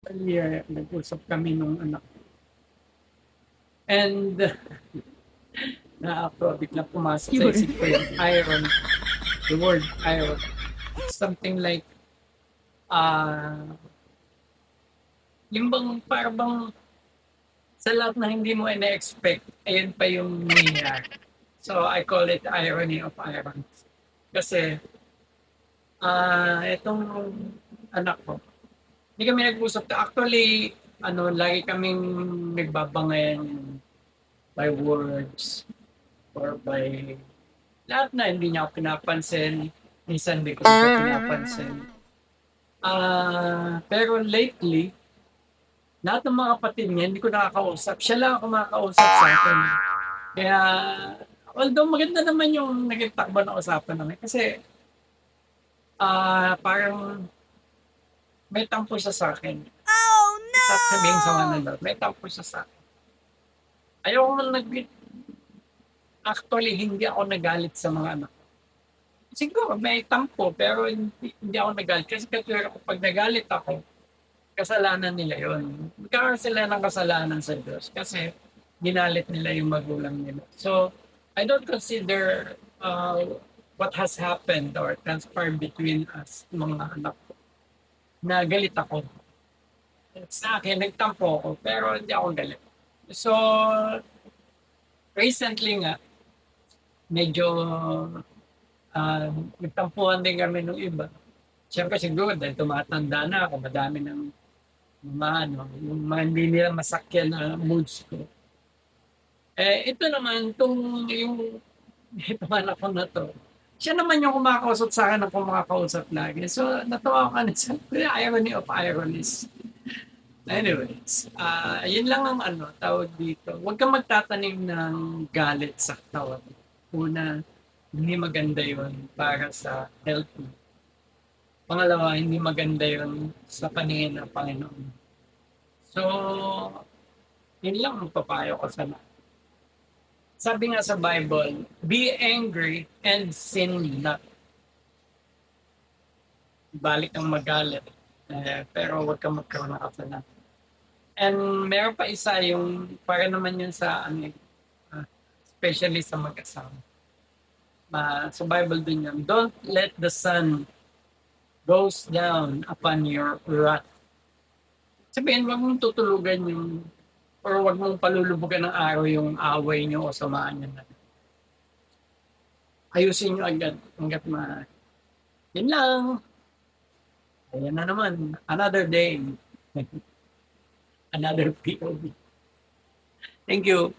Earlier, nag-usap kami nung anak ko. And na biglang pumasok sa Yun. isip ko yung iron, the word iron. Something like, yung bang para bang sa lahat na hindi mo ina-expect, ayun pa yung nangyayari. So I call it irony of irons. Kasi itong anak ko, hindi kami nag-usap. Actually, lagi kaming nagbabangayan by words or by lahat na hindi niya ako pinapansin. Minsan hindi ko siya pinapansin. Pero lately, lahat ng mga kapatid niya, hindi ko nakakausap. Siya lang ako makakausap sa akin. Kaya, although maganda naman yung naging takbo ng usapan namin. Kasi, parang may tampo siya sa akin. Oh At sabihin sa no! mga may tampo siya sa akin. Ayoko man actually, hindi ako nagalit sa mga anak. Siguro, may tampo, pero hindi ako nagalit. Kasi katulad ko, pag nagalit ako, kasalanan nila yon. Magkakaroon sila ng kasalanan sa Diyos kasi ginalit nila yung magulang nila. So, I don't consider what has happened or transpired between us, mga anak ko, na galit ako. Sa akin, nagtampo ako, pero hindi ako galit. So, recently nga, medyo nagtampuhan din kami ng iba. Siyempre siguro dahil tumatanda na ako, madami ng mga yung mga hindi nila masakyan na moods ko. Ito naman, yung itong anak ko na to, siya naman yung kumakausap sa akin ng kumakausap lagi. So, natawa ko kanina sa irony of ironies. Anyways, yun lang ang tawag dito. Huwag kang magtatanim ng galit sa tao. Una, hindi maganda yun para sa health mo. Pangalawa, hindi maganda yun sa paningin ng Panginoon. So, yun lang ang papayo ko sa lahat. Sabi nga sa Bible, be angry and sin not. Balik ang magalit, pero huwag kang magkaroon ng kasalanan. And meron pa isa yung, para naman yun sa, especially sa mag-asawa. Sa Bible din yun, don't let the sun goes down upon your wrath. Sabihin, wag mong tutulugan yung, or wag mong palulubugan ng araw yung away nyo o samaan nyo na. Ayusin nyo agad, hanggat maaari. Yun lang. Ayan na naman, another day. Another POV. Thank you.